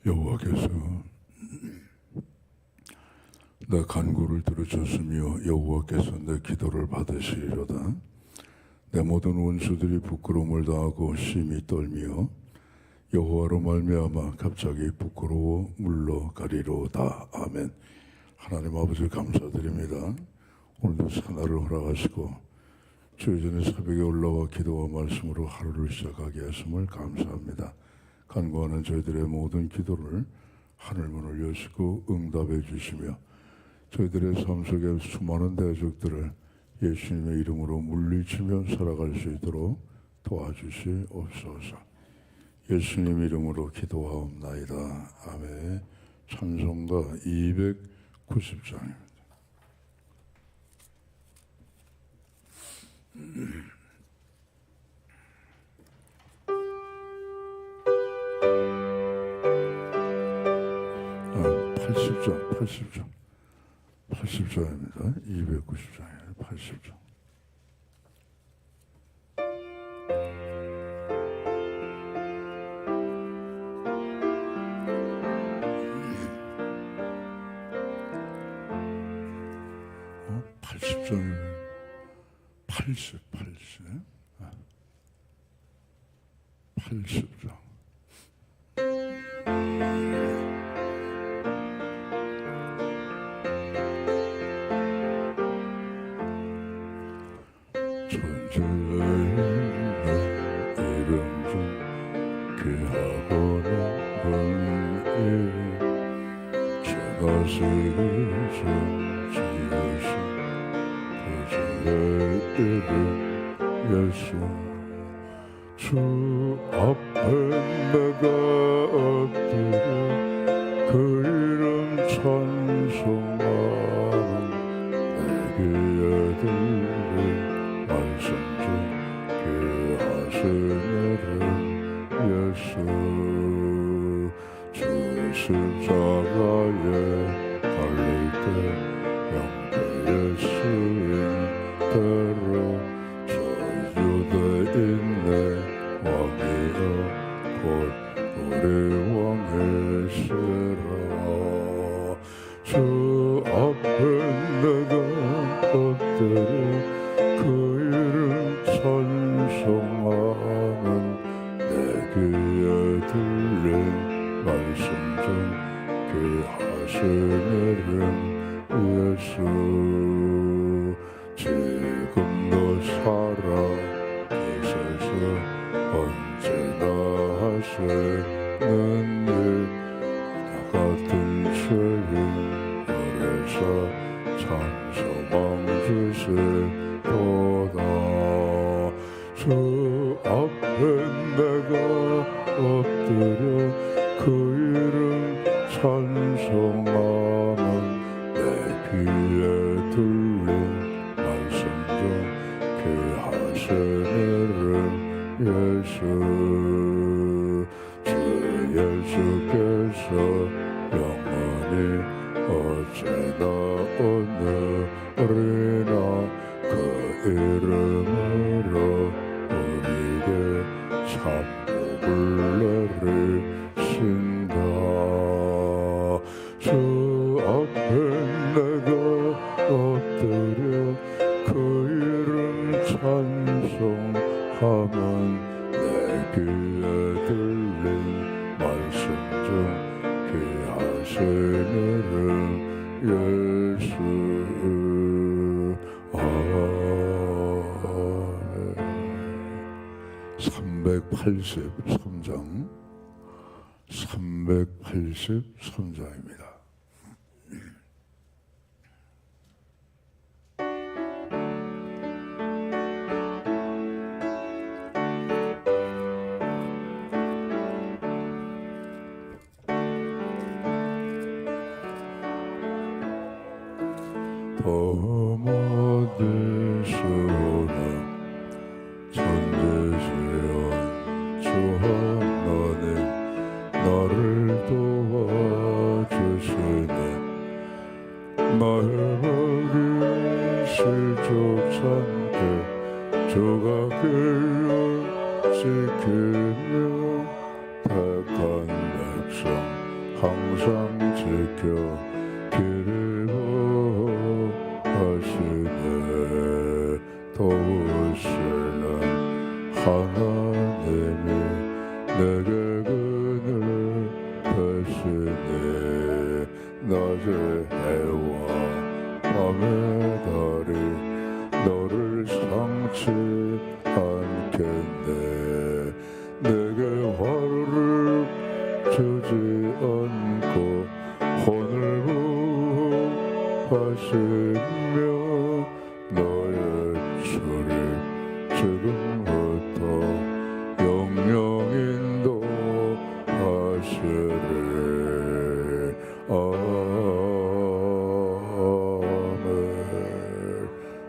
여호와께서 내 간구를 들으셨으며 여호와께서 내 기도를 받으시리로다. 내 모든 원수들이 부끄러움을 당하고 심히 떨며 여호와로 말미암아 갑자기 부끄러워 물러가리로다. 아멘. 하나님 아버지 감사드립니다. 오늘도 새날을 허락하시고 주의 전에 새벽에 올라와 기도와 말씀으로 하루를 시작하게 하심을 감사합니다. 간구하는 저희들의 모든 기도를 하늘문을 여시고 응답해 주시며 저희들의 삶 속에 수많은 대적들을 예수님의 이름으로 물리치며 살아갈 수 있도록 도와주시옵소서. 예수님 이름으로 기도하옵나이다. 아멘. 찬송가 290장입니다. 아, 80장입니다. 290장이에요. 80장. 어? 80장이면 80. 80장. 주 앞에 내가 엎드려 그 이름 찬송하는 내 귀에 들린 말씀 중 귀하시는 예수 주 십자가에 달릴 때 영계의 수인 대로 저주되있네 왕이여 곧 우리 왕이시라. 주 앞에 내가 엎드려 그 이름 찬송하는 내 귀에 들린 말씀 중 귀하시는 예수 지금도 살아 계셔서 언제나 하시는 일 나 같은 죄인 어려서 참소망 주시도다. 주 앞에 내가 엎드려 그 이름 찬송하면 내 귀에 들린 말씀 중 귀하시는 예수 주 예수께서 영원히 어제나 오늘이나 그 이름으로 우리에게 참복을 내리신다. 주 앞에 내가 엎드려 그 이름 찬송하면 내 귀에 들린 말씀 중 귀하시는 예수. (383장) 383장입니다. 도모되시오나 천재지연 주 하나님 나를 도와주시네. 나의 족장께 조각을 지키며 택한 백성 항상 지켜 기뻐하시네. 도우시는 하나님이 내게 그늘 되시네. 낮의 해와 밤의 달이 너를 상치 않겠네. 내게 화를 주지 않고 혼을 부하시며 너의 출입 지금부터 영영 인도하시리. 아멘.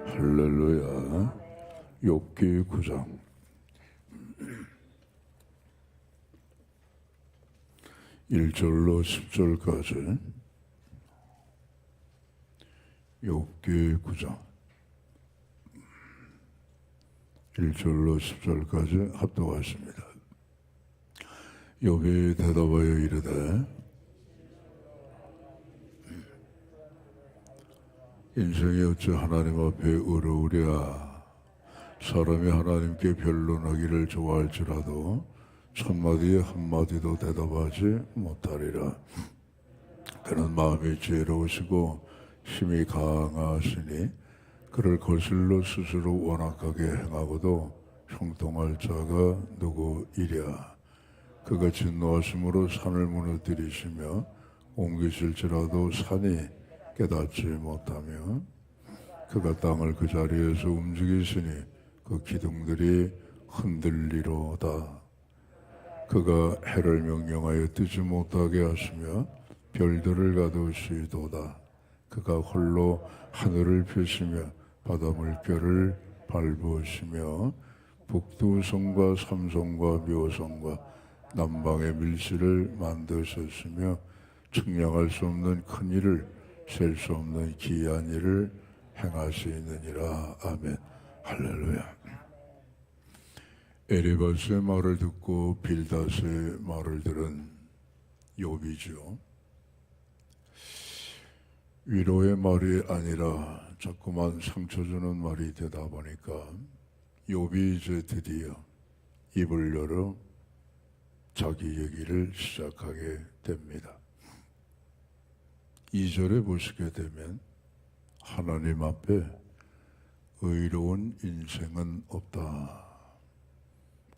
할렐루야. 욥기 9장 1절로 10절까지. 욥기 9장 1절로 10절까지 합독하십니다. 욥이 대답하여 이르되 인생이 어찌 하나님 앞에 어려우랴. 사람이 하나님께 변론하기를 좋아할지라도 천마디에 한마디도 대답하지 못하리라. 그는 마음이 지혜로우시고 힘이 강하시니 그를 거슬러 스스로 완악하게 행하고도 형통할 자가 누구이랴. 그가 진노하심으로 산을 무너뜨리시며 옮기실지라도 산이 깨닫지 못하며 그가 땅을 그 자리에서 움직이시니 그 기둥들이 흔들리로다. 그가 해를 명령하여 뜨지 못하게 하시며 별들을 가두시도다. 그가 홀로 하늘을 펴시며 바다 물결을 밟으시며 북두성과 삼성과 묘성과 남방의 밀실을 만드셨으며 측량할 수 없는 큰 일을 셀 수 없는 기이한 일을 행하시느니라. 아멘. 할렐루야. 에리바스의 말을 듣고 빌닷의 말을 들은 욥이죠. 위로의 말이 아니라 자꾸만 상처 주는 말이 되다 보니까 욥이 이제 드디어 입을 열어 자기 얘기를 시작하게 됩니다. 2절에 보시게 되면 하나님 앞에 의로운 인생은 없다.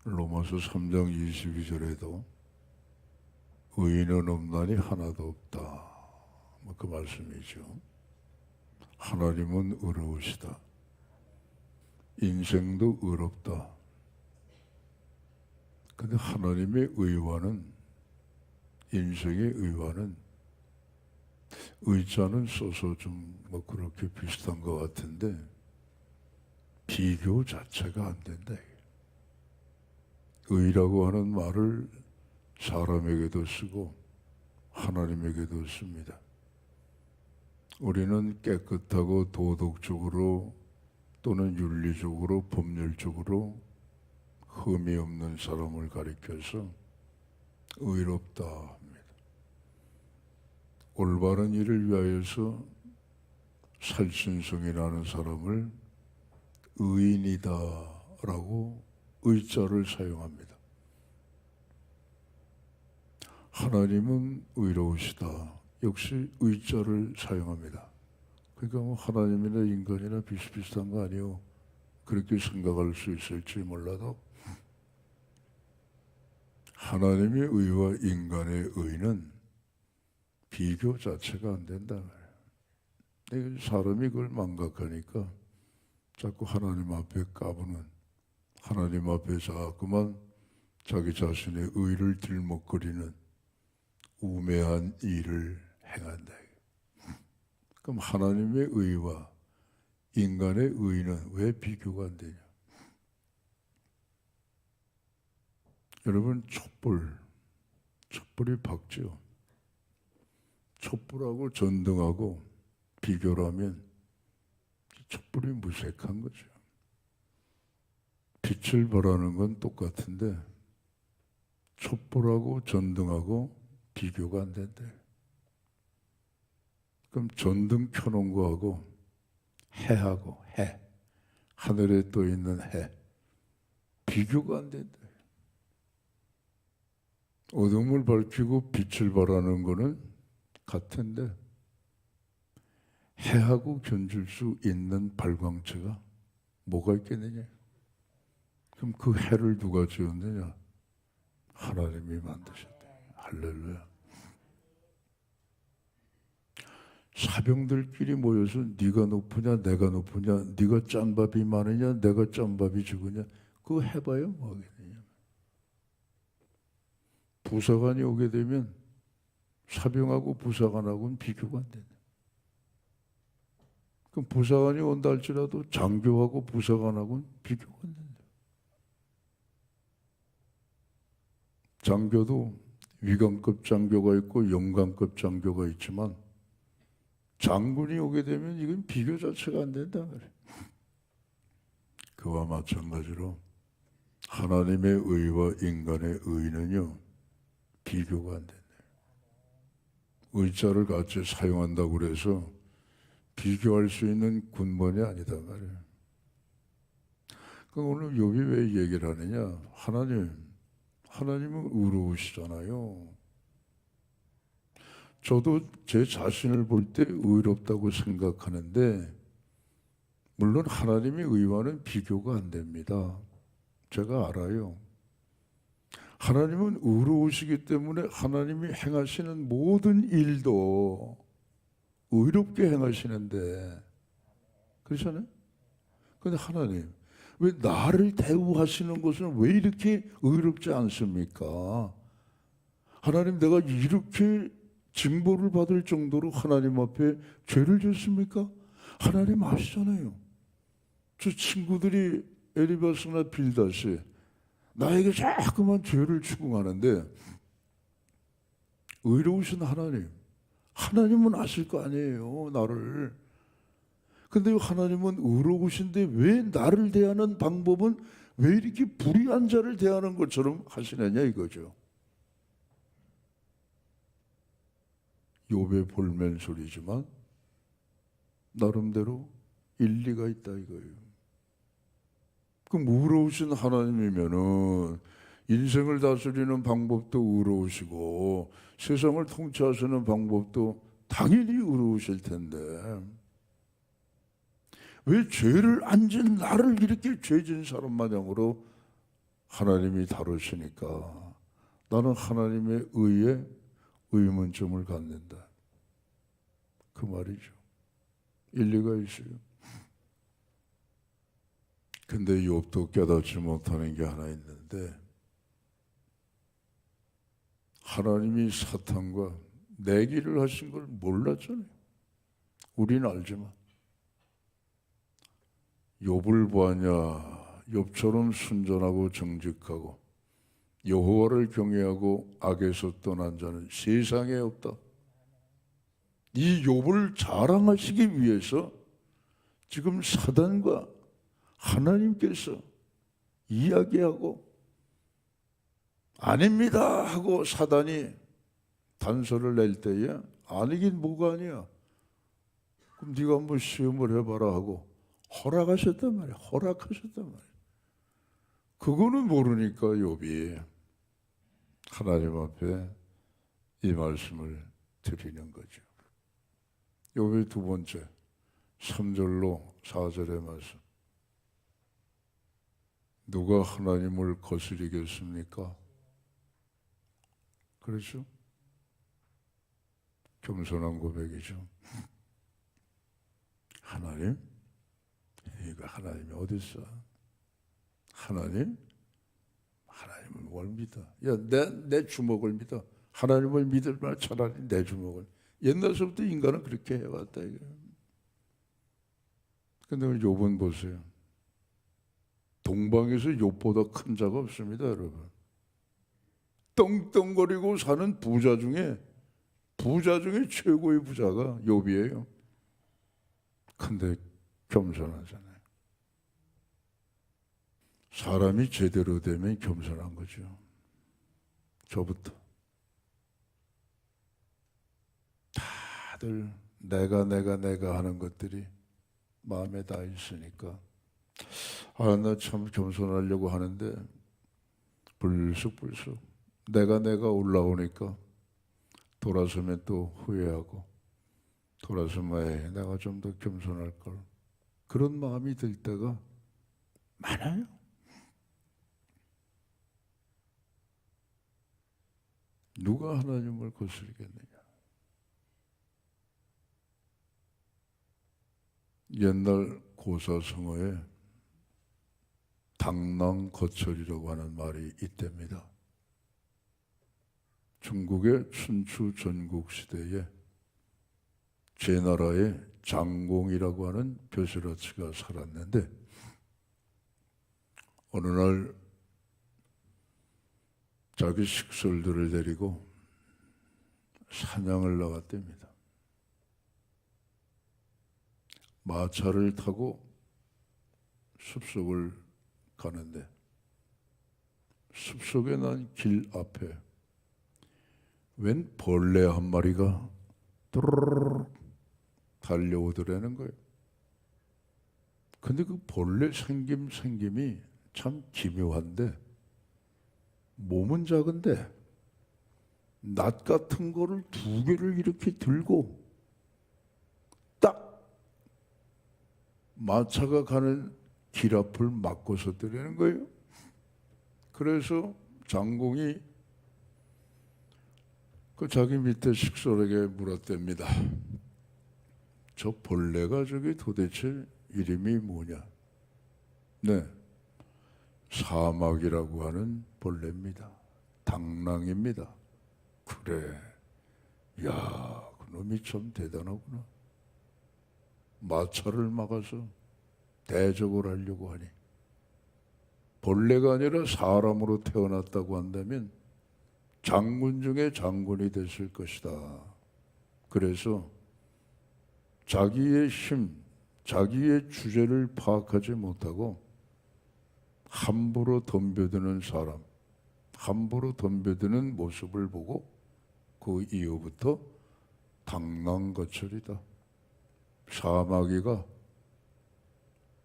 로마서 3장 22절에도 의인은 없나니 하나도 없다. 그 말씀이죠. 하나님은 의로우시다. 인생도 의롭다. 근데 하나님의 의와는, 인생의 의와는 의자는 써서 좀 뭐 그렇게 비슷한 것 같은데 비교 자체가 안 된다. 의라고 하는 말을 사람에게도 쓰고 하나님에게도 씁니다. 우리는 깨끗하고 도덕적으로 또는 윤리적으로 법률적으로 흠이 없는 사람을 가리켜서 의롭다 합니다. 올바른 일을 위하여서 살신성이라는 사람을 의인이다라고 의자를 사용합니다. 하나님은 의로우시다. 역시 의자를 사용합니다. 그러니까 뭐 하나님이나 인간이나 비슷비슷한 거 아니에요. 그렇게 생각할 수 있을지 몰라도 하나님의 의와 인간의 의는 비교 자체가 안 된다 말이에요. 사람이 그걸 망각하니까 자꾸 하나님 앞에 까부는, 하나님 앞에 자꾸만 자기 자신의 의를 들먹거리는 우매한 일을 행한다. 그럼 하나님의 의와 인간의 의는 왜 비교가 안 되냐? 여러분, 촛불이 밝죠. 촛불하고 전등하고 비교를 하면 촛불이 무색한 거죠. 빛을 발하는 건 똑같은데 촛불하고 전등하고 비교가 안 된대. 그럼 전등 켜놓은 거하고 해하고 하늘에 떠 있는 해 비교가 안 된대. 어둠을 밝히고 빛을 발하는 거는 같은데 해하고 견줄 수 있는 발광체가 뭐가 있겠느냐? 그럼 그 해를 누가 지었느냐? 하나님이 만드셨대. 할렐루야. 사병들끼리 모여서 네가 높으냐 내가 높으냐, 네가 짠밥이 많으냐 내가 짠밥이 적으냐, 그거 해봐요 뭐 하겠느냐. 부사관이 오게 되면 사병하고 부사관하고는 비교가 안 된다. 그럼 부사관이 온다 할지라도 장교하고 부사관하고는 비교가 안 된다. 장교도 위관급 장교가 있고 영관급 장교가 있지만 장군이 오게 되면 이건 비교 자체가 안 된다 말이에요. 그와 마찬가지로 하나님의 의와 인간의 의는요 비교가 안 된다. 의자를 같이 사용한다고 그래서 비교할 수 있는 군번이 아니다 말이에요. 그러니까 오늘 욥이 왜 얘기를 하느냐? 하나님은 의로우시잖아요. 저도 제 자신을 볼 때 의롭다고 생각하는데 물론 하나님의 의와는 비교가 안 됩니다. 제가 알아요. 하나님은 의로우시기 때문에 하나님이 행하시는 모든 일도 의롭게 행하시는데 그렇잖아요? 그런데 하나님 왜 나를 대우하시는 것은 왜 이렇게 의롭지 않습니까? 하나님 내가 이렇게 징벌을 받을 정도로 하나님 앞에 죄를 졌습니까? 하나님 아시잖아요. 저 친구들이 에리바스나 빌다시 나에게 자꾸만 죄를 추궁하는데 의로우신 하나님은 아실 거 아니에요 나를. 근데 하나님은 의로우신데 왜 나를 대하는 방법은 왜 이렇게 불의한 자를 대하는 것처럼 하시느냐 이거죠. 욥의 볼멘소리지만 나름대로 일리가 있다 이거예요. 그럼 의로우신 하나님이면은 인생을 다스리는 방법도 의로우시고 세상을 통치하시는 방법도 당연히 의로우실 텐데 왜 죄를 안 진 나를 이렇게 죄진 사람 마냥으로 하나님이 다루시니까 나는 하나님의 의에 의문점을 갖는다. 그 말이죠. 일리가 있어요. 근데 욥도 깨닫지 못하는 게 하나 있는데 하나님이 사탄과 내기를 하신 걸 몰랐잖아요. 우리는 알지만 욥을 보았냐 욥처럼 순전하고 정직하고 여호와를 경외하고 악에서 떠난 자는 세상에 없다. 이 욥을 자랑하시기 위해서 지금 사단과 하나님께서 이야기하고 아닙니다 하고 사단이 단서를 낼 때에 아니긴 뭐가 아니야. 그럼 네가 한번 시험을 해봐라 하고 허락하셨단 말이야. 허락하셨단 말이야. 그거는 모르니까 욥이 하나님 앞에 이 말씀을 드리는 거죠. 욥의 두 번째 3절로 4절의 말씀. 누가 하나님을 거스리겠습니까? 그렇죠? 겸손한 고백이죠. 하나님? 이거 하나님이 어디 있어? 하나님은 뭘 믿어? 야, 내 주먹을 믿어. 하나님을 믿을 말 차라리 내 주먹을. 옛날서부터 인간은 그렇게 해왔다 이거. 근데 오늘 욥은 보세요. 동방에서 욥보다 큰 자가 없습니다, 여러분. 떵떵거리고 사는 부자 중에 최고의 부자가 욥이에요. 근데 겸손하잖아요. 사람이 제대로 되면 겸손한 거죠. 저부터. 다들 내가 하는 것들이 마음에 다 있으니까 나 참 겸손하려고 하는데 불쑥 내가 올라오니까 돌아서면 또 후회하고 돌아서면 내가 좀 더 겸손할 걸, 그런 마음이 들 때가 많아요. 누가 하나님을 거스르겠느냐. 옛날 고사성어에 당랑거철이라고 하는 말이 있답니다. 중국의 춘추 전국시대에 제나라의 장공이라고 하는 벼슬아치가 살았는데 어느 날 자기 식솔들을 데리고 사냥을 나갔답니다. 마차를 타고 숲속을 가는데 숲속에 난 길 앞에 웬 벌레 한 마리가 또르르르 달려오더라는 거예요. 근데 그 벌레 생김이 참 기묘한데 몸은 작은데 낫 같은 거를 2개를 이렇게 들고 딱 마차가 가는 길 앞을 막고 섰더라는 거예요. 그래서 장공이 그 자기 밑에 식솔에게 물었답니다. 저 벌레가 저기 도대체 이름이 뭐냐? 네, 사막이라고 하는 벌레입니다. 당랑입니다. 그래, 야, 그놈이 참 대단하구나. 마차를 막아서 대적을 하려고 하니 벌레가 아니라 사람으로 태어났다고 한다면 장군 중에 장군이 됐을 것이다. 그래서 자기의 힘, 자기의 주제를 파악하지 못하고 함부로 덤벼드는 사람, 함부로 덤벼드는 모습을 보고 그 이후부터 당랑거철이다. 사마귀가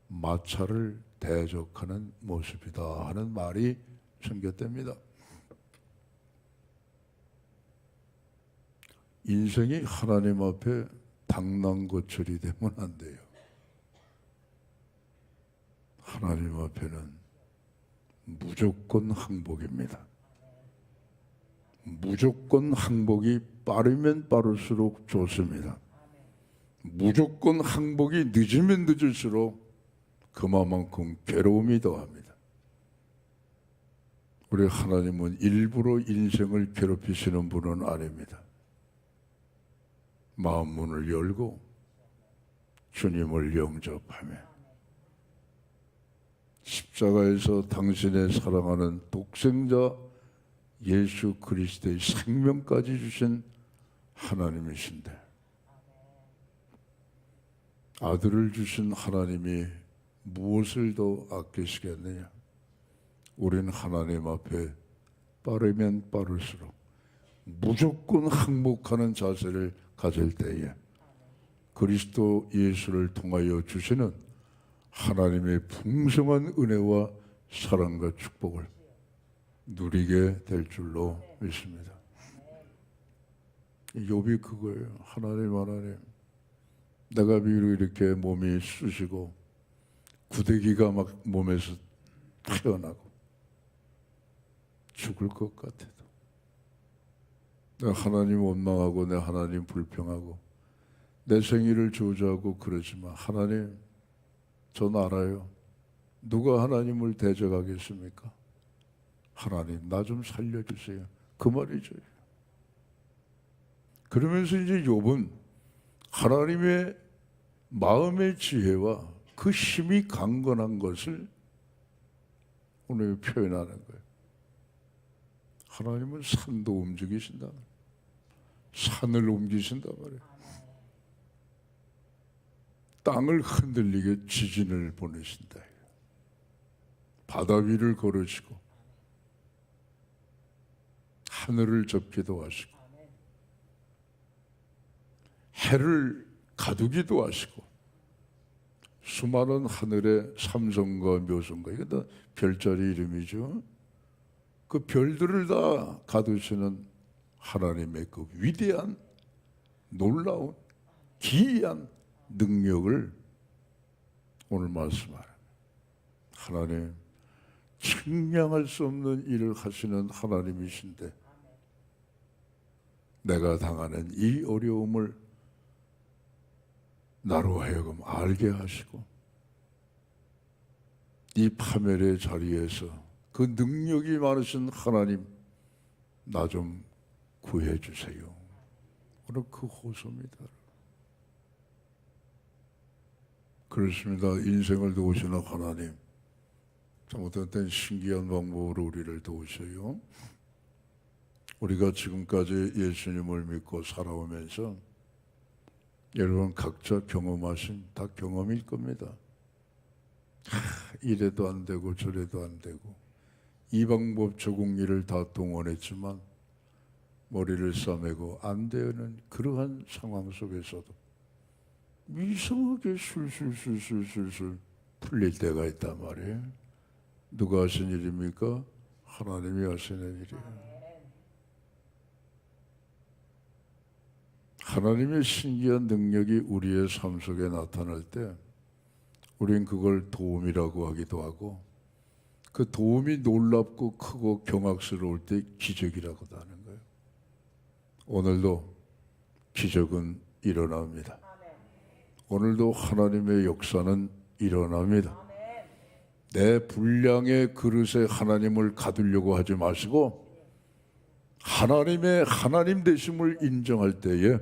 마차를 대적하는 모습이다 하는 말이 생겼답니다. 인생이 하나님 앞에 당랑거철이 되면 안 돼요. 하나님 앞에는 무조건 항복입니다. 무조건 항복이 빠르면 빠를수록 좋습니다. 무조건 항복이 늦으면 늦을수록 그만큼 괴로움이 더합니다. 우리 하나님은 일부러 인생을 괴롭히시는 분은 아닙니다. 마음 문을 열고 주님을 영접하며 십자가에서 당신의 사랑하는 독생자 예수 그리스도의 생명까지 주신 하나님이신데 아들을 주신 하나님이 무엇을 더 아끼시겠느냐? 우린 하나님 앞에 빠르면 빠를수록 무조건 항복하는 자세를 가질 때에 그리스도 예수를 통하여 주시는 하나님의 풍성한 은혜와 사랑과 축복을 누리게 될 줄로 믿습니다. 욥이 그거예요. 하나님, 내가 비록 이렇게 몸이 쑤시고 구데기가 막 몸에서 튀어나고 죽을 것 같아도 내가 하나님 원망하고 내 하나님 불평하고 내 생일을 저주하고 그러지만 하나님, 전 알아요. 누가 하나님을 대적하겠습니까? 하나님, 나 좀 살려주세요. 그 말이죠. 그러면서 이제 욥은 하나님의 마음의 지혜와 그 힘이 강건한 것을 오늘 표현하는 거예요. 하나님은 산도 움직이신다. 산을 옮기신다 말이에요. 땅을 흔들리게 지진을 보내신다. 바다 위를 걸으시고 하늘을 접기도 하시고 해를 가두기도 하시고 수많은 하늘의 삼성과 묘성과 이게 다 별자리 이름이죠. 그 별들을 다 가두시는 하나님의 그 위대한 놀라운 기이한 능력을 오늘 말씀하는 하나님, 측량할 수 없는 일을 하시는 하나님이신데 내가 당하는 이 어려움을 나로 하여금 알게 하시고 이 파멸의 자리에서 그 능력이 많으신 하나님, 나 좀 구해 주세요. 오늘 그 호소입니다. 그렇습니다. 인생을 도우시는 하나님, 참 어떤 때는 신기한 방법으로 우리를 도우셔요. 우리가 지금까지 예수님을 믿고 살아오면서 여러분 각자 경험하신 다 경험일 겁니다. 이래도 안 되고 저래도 안 되고 이 방법 저 공리를 다 동원했지만 머리를 싸매고 안 되는 그러한 상황 속에서도 이상하게 술술 풀릴 때가 있단 말이에요. 누가 하신 일입니까? 하나님이 하시는 일이에요. 하나님의 신기한 능력이 우리의 삶 속에 나타날 때 우린 그걸 도움이라고 하기도 하고 그 도움이 놀랍고 크고 경악스러울 때 기적이라고도 하는 거예요. 오늘도 기적은 일어납니다. 오늘도 하나님의 역사는 일어납니다. 내 분량의 그릇에 하나님을 가두려고 하지 마시고 하나님의 하나님 되심을 인정할 때에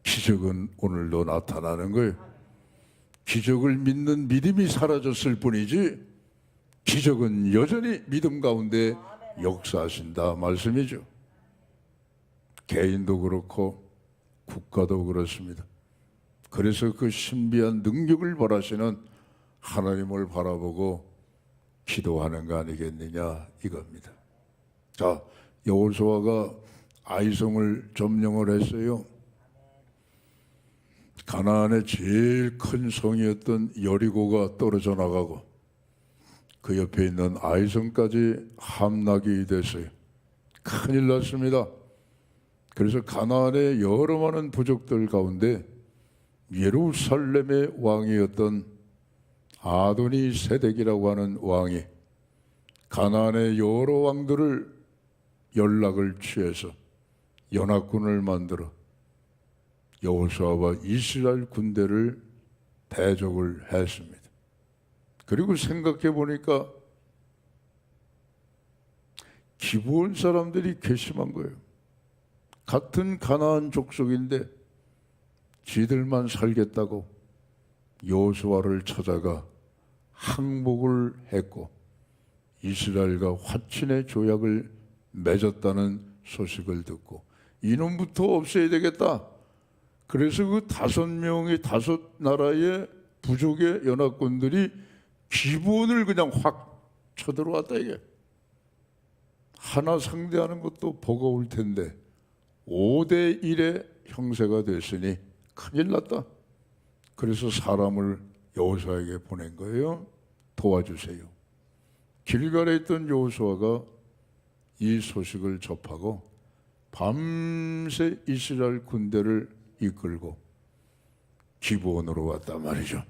기적은 오늘도 나타나는 거예요. 기적을 믿는 믿음이 사라졌을 뿐이지 기적은 여전히 믿음 가운데 역사하신다 말씀이죠. 개인도 그렇고 국가도 그렇습니다. 그래서 그 신비한 능력을 벌하시는 하나님을 바라보고 기도하는 거 아니겠느냐 이겁니다. 자, 여호수아가 아이성을 점령을 했어요. 가나안의 제일 큰 성이었던 여리고가 떨어져 나가고 그 옆에 있는 아이성까지 함락이 됐어요. 큰일 났습니다. 그래서 가나안의 여러 많은 부족들 가운데 예루살렘의 왕이었던 아도니 세덱이라고 하는 왕이 가나안의 여러 왕들을 연락을 취해서 연합군을 만들어 여호수아와 이스라엘 군대를 대적을 했습니다. 그리고 생각해 보니까 기브온 사람들이 괘씸한 거예요. 같은 가나안 족속인데 지들만 살겠다고 여호수아를 찾아가 항복을 했고 이스라엘과 화친의 조약을 맺었다는 소식을 듣고 이놈부터 없애야 되겠다. 그래서 그 5명의 5나라의 부족의 연합군들이 기브온을 그냥 확 쳐들어왔다 이게. 하나 상대하는 것도 버거울 텐데 5대 1의 형세가 됐으니 큰일 났다. 그래서 사람을 여호수아에게 보낸 거예요. 도와주세요. 길갈에 있던 여호수아가 이 소식을 접하고 밤새 이스라엘 군대를 이끌고 기브온으로 왔단 말이죠.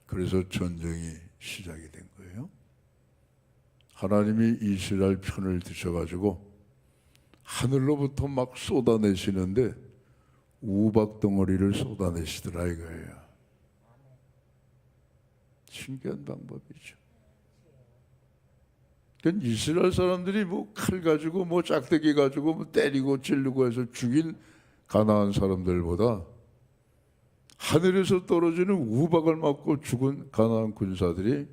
그래서 전쟁이 시작이 된 거예요. 하나님이 이스라엘 편을 드셔가지고 하늘로부터 막 쏟아내시는데 우박 덩어리를 쏟아내시더라 이거예요. 신기한 방법이죠. 그러니까 이스라엘 사람들이 뭐 칼 가지고 뭐 짝대기 가지고 뭐 때리고 찌르고 해서 죽인 가나안 사람들보다 하늘에서 떨어지는 우박을 맞고 죽은 가나안 군사들이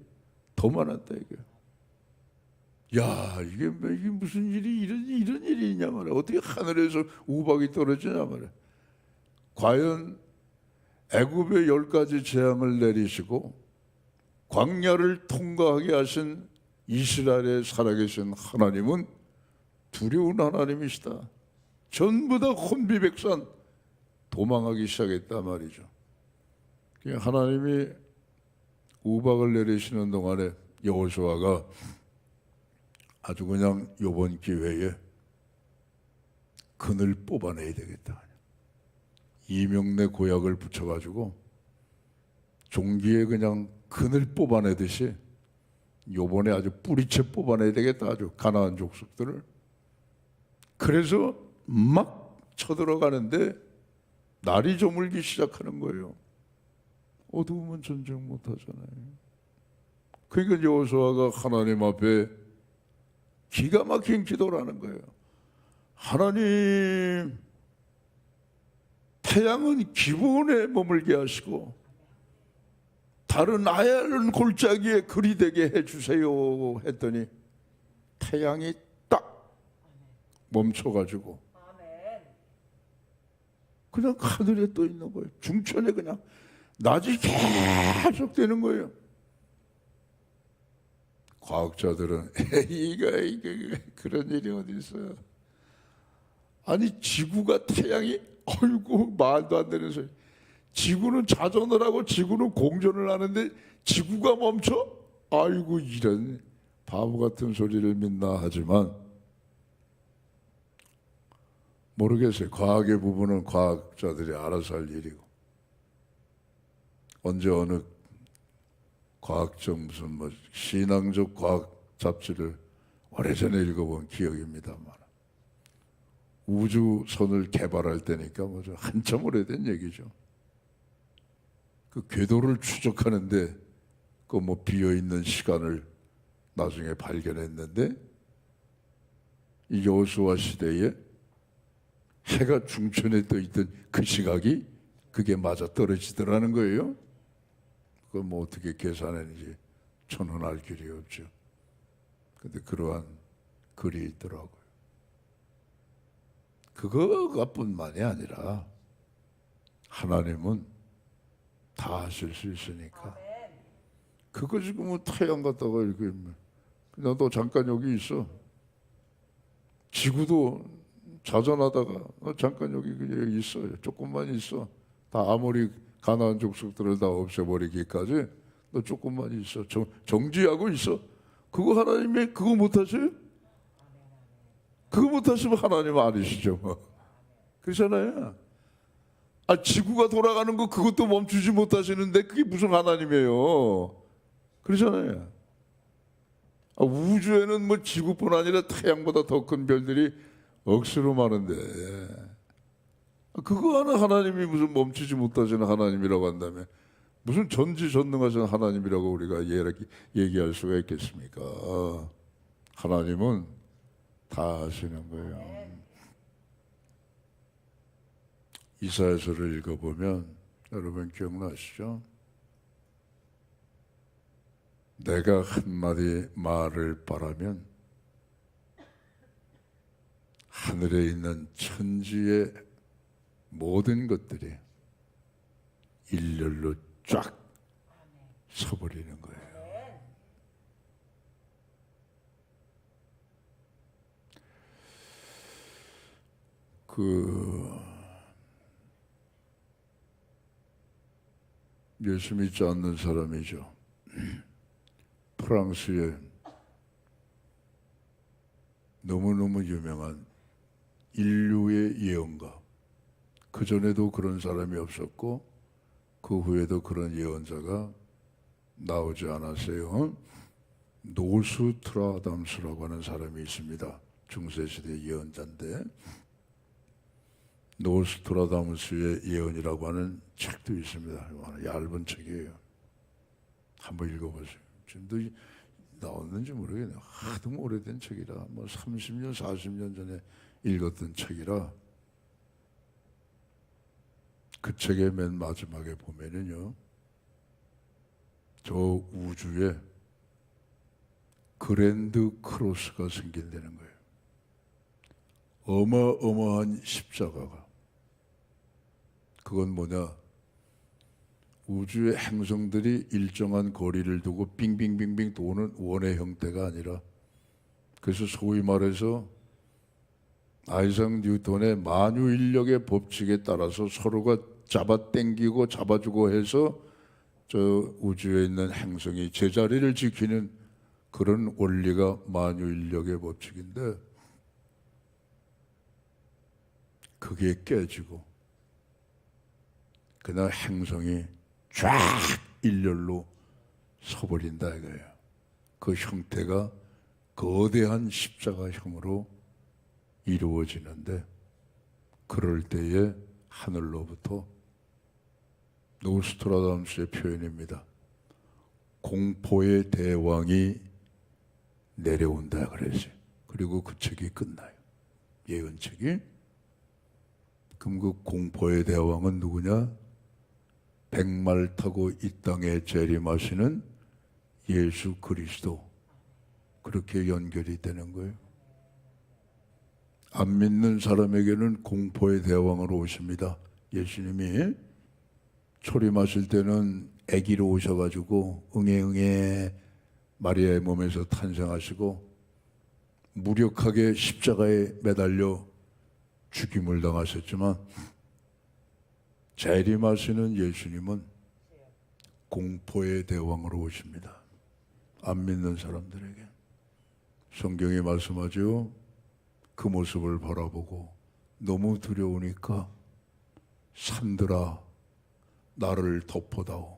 더 많았다 이게. 야, 이게 무슨 일이 이런 일이 있냐 말이야. 어떻게 하늘에서 우박이 떨어지냐 말이야. 과연 애굽의 10가지 재앙을 내리시고 광야를 통과하게 하신 이스라엘에 살아계신 하나님은 두려운 하나님이시다. 전부 다 혼비백산 도망하기 시작했단 말이죠. 하나님이 우박을 내리시는 동안에 여호수아가 아주 그냥 이번 기회에 그늘 뽑아내야 되겠다. 이명래 고약을 붙여가지고 종기에 그냥 그늘 뽑아내듯이 요번에 아주 뿌리채 뽑아내야 되겠다. 아주 가나안 족속들을. 그래서 막 쳐들어가는데 날이 저물기 시작하는 거예요. 어두우면 전쟁 못하잖아요. 그러니까 여호수아가 하나님 앞에 기가 막힌 기도를 하는 거예요. 하나님, 태양은 기본에 머물게 하시고 다른 하얀 골짜기에 그리 되게 해주세요 했더니 태양이 딱 멈춰가지고 그냥 하늘에 떠 있는 거예요. 중천에 그냥 낮이 계속 되는 거예요. 과학자들은 이거 그런 일이 어디 있어요? 아니 지구가 태양이 어이구 말도 안 되는 소리. 지구는 자전을 하고 지구는 공전을 하는데 지구가 멈춰? 아이고 이런 바보 같은 소리를 믿나 하지만 모르겠어요. 과학의 부분은 과학자들이 알아서 할 일이고 언제 어느 과학적 무슨 뭐 신앙적 과학 잡지를 오래전에 읽어본 기억입니다만 우주선을 개발할 때니까 뭐죠 한참 오래된 얘기죠. 그 궤도를 추적하는데 그 뭐 비어 있는 시간을 나중에 발견했는데 이 여호수아 시대에 해가 중천에 떠 있던 그 시각이 그게 맞아 떨어지더라는 거예요. 그걸 뭐 어떻게 계산했는지 저는 알 길이 없죠. 근데 그러한 글이 있더라고요. 그거뿐만이 아니라 하나님은 다 하실 수 있으니까. 그거 지금 뭐 태양 갖다가 이렇게 나도 잠깐 여기 있어. 지구도 자전하다가 잠깐 여기 있어. 조금만 있어. 다 아무리 가나안 족속들을 다 없애버리기까지 너 조금만 있어. 정지하고 있어. 그거 하나님이 그거 못하세요? 그거 못하시면 하나님 아니시죠 뭐. 그렇잖아요. 아 지구가 돌아가는 거 그것도 멈추지 못하시는데 그게 무슨 하나님이에요. 그렇잖아요. 아, 우주에는 뭐 지구뿐 아니라 태양보다 더 큰 별들이 억수로 많은데 그거 하나 하나님이 무슨 멈추지 못하시는 하나님이라고 한다면 무슨 전지전능하신 하나님이라고 우리가 얘기할 수가 있겠습니까? 하나님은 다 아시는 거예요. 이사야서를 읽어보면 여러분 기억나시죠? 내가 한마디 말을 바라면 하늘에 있는 천지의 모든 것들이 일렬로 쫙 서버리는 거예요. 예수 믿지 않는 사람이죠. 프랑스의 너무너무 유명한 인류의 예언가. 그전에도 그런 사람이 없었고 그 후에도 그런 예언자가 나오지 않았어요. 노스트라담스라고 하는 사람이 있습니다. 중세시대 예언자인데 노스트라다무스의 예언이라고 하는 책도 있습니다. 얇은 책이에요. 한번 읽어보세요. 지금도 나왔는지 모르겠네요. 하도 오래된 책이라 뭐 30년, 40년 전에 읽었던 책이라 그 책의 맨 마지막에 보면은요, 저 우주에 그랜드 크로스가 생긴다는 거예요. 어마어마한 십자가가. 그건 뭐냐? 우주의 행성들이 일정한 거리를 두고 빙빙빙빙 도는 원의 형태가 아니라, 그래서 소위 말해서 아이작 뉴턴의 만유인력의 법칙에 따라서 서로가 잡아당기고 잡아주고 해서 저 우주에 있는 행성이 제자리를 지키는 그런 원리가 만유인력의 법칙인데, 그게 깨지고 그날 행성이 쫙 일렬로 서버린다 이거예요. 그 형태가 거대한 십자가형으로 이루어지는데, 그럴 때에 하늘로부터 노스트라다무스의 표현입니다. 공포의 대왕이 내려온다 그러지. 그리고 그 책이 끝나요. 예언책이. 그럼 그 공포의 대왕은 누구냐? 백말 타고 이 땅에 재림하시는 예수 그리스도. 그렇게 연결이 되는 거예요. 안 믿는 사람에게는 공포의 대왕으로 오십니다. 예수님이 초림하실 때는 아기로 오셔가지고 응애 마리아의 몸에서 탄생하시고 무력하게 십자가에 매달려 죽임을 당하셨지만, 재림하시는 예수님은 공포의 대왕으로 오십니다. 안 믿는 사람들에게. 성경이 말씀하죠. 그 모습을 바라보고 너무 두려우니까 산들아 나를 덮어다오.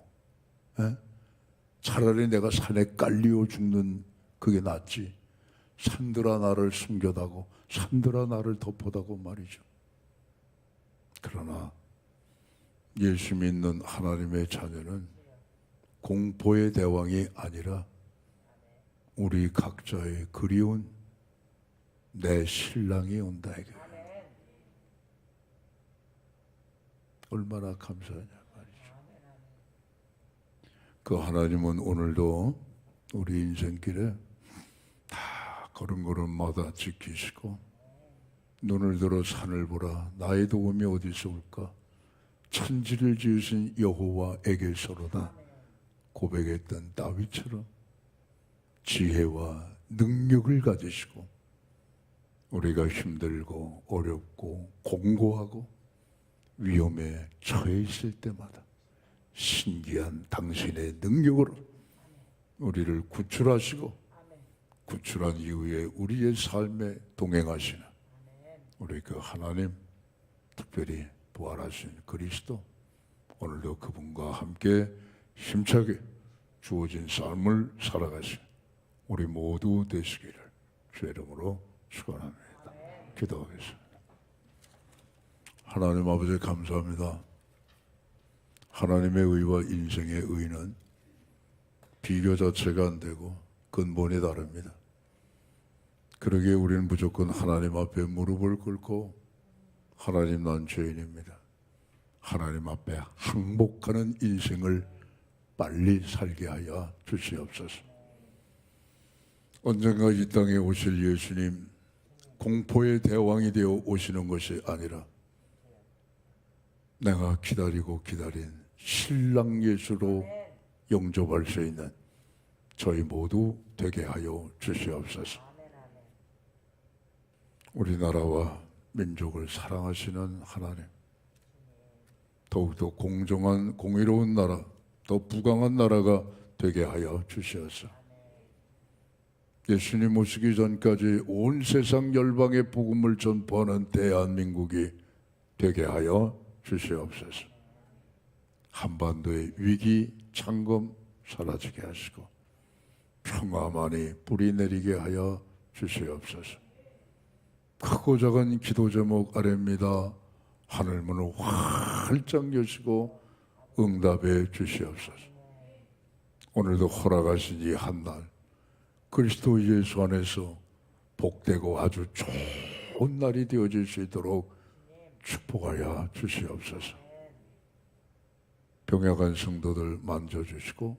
차라리 내가 산에 깔리어 죽는 그게 낫지. 산들아 나를 숨겨다고, 산들아 나를 덮어다고 말이죠. 그러나 예수 믿는 하나님의 자녀는 공포의 대왕이 아니라 우리 각자의 그리운 내 신랑이 온다 이거예요. 얼마나 감사하냐 말이죠. 그 하나님은 오늘도 우리 인생길에 다 걸음걸음마다 지키시고, 눈을 들어 산을 보라 나의 도움이 어디서 올까? 천지를 지으신 여호와에게서로다 고백했던 다윗처럼 지혜와 능력을 가지시고, 우리가 힘들고 어렵고 공고하고 위험에 처해 있을 때마다 신기한 당신의 능력으로 우리를 구출하시고, 구출한 이후에 우리의 삶에 동행하시는 우리 그 하나님, 특별히 부활하신 그리스도, 오늘도 그분과 함께 힘차게 주어진 삶을 살아가신 우리 모두 되시기를 주의 이름으로 축원합니다. 기도하겠습니다. 하나님 아버지 감사합니다. 하나님의 의와 인생의 의는 비교 자체가 안 되고 근본이 다릅니다. 그러기에 우리는 무조건 하나님 앞에 무릎을 꿇고, 하나님 난 죄인입니다, 하나님 앞에 항복하는 인생을 빨리 살게 하여 주시옵소서. 언젠가 이 땅에 오실 예수님, 공포의 대왕이 되어 오시는 것이 아니라 내가 기다리고 기다린 신랑 예수로 영접할 수 있는 저희 모두 되게 하여 주시옵소서. 우리나라와 민족을 사랑하시는 하나님, 더욱더 공정한 공의로운 나라, 더 부강한 나라가 되게 하여 주시옵소서. 예수님 오시기 전까지 온 세상 열방의 복음을 전파하는 대한민국이 되게 하여 주시옵소서. 한반도의 위기, 창검 사라지게 하시고 평화만이 뿌리 내리게 하여 주시옵소서. 크고 작은 기도 제목 아래입니다. 하늘문을 활짝 여시고 응답해 주시옵소서. 오늘도 허락하신 이 한날, 그리스도 예수 안에서 복되고 아주 좋은 날이 되어질 수 있도록 축복하여 주시옵소서. 병약한 성도들 만져주시고,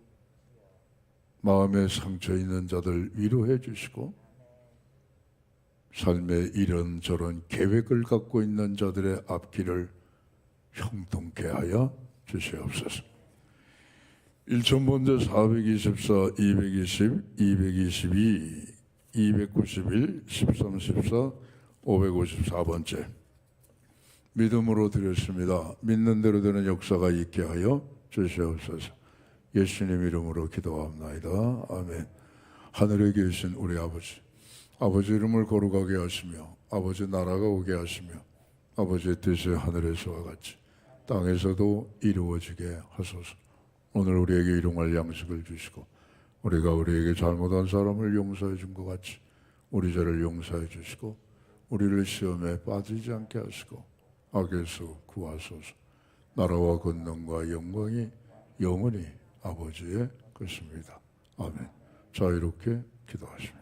마음에 상처 있는 자들 위로해 주시고, 삶에 이런저런 계획을 갖고 있는 자들의 앞길을 형통케 하여 주시옵소서. 1000번째 424, 220, 222, 291, 13, 14, 554번째 믿음으로 드렸습니다. 믿는 대로 되는 역사가 있게 하여 주시옵소서. 예수님 이름으로 기도합나이다. 아멘. 하늘에 계신 우리 아버지, 아버지 이름을 거룩하게 하시며 아버지 나라가 오게 하시며 아버지의 뜻이 하늘에서와 같이 땅에서도 이루어지게 하소서. 오늘 우리에게 일용할 양식을 주시고 우리가 우리에게 잘못한 사람을 용서해 준 것 같이 우리 죄를 용서해 주시고 우리를 시험에 빠지지 않게 하시고 악에서 구하소서. 나라와 권능과 영광이 영원히 아버지의 것입니다. 아멘. 자, 이렇게 기도하십니다.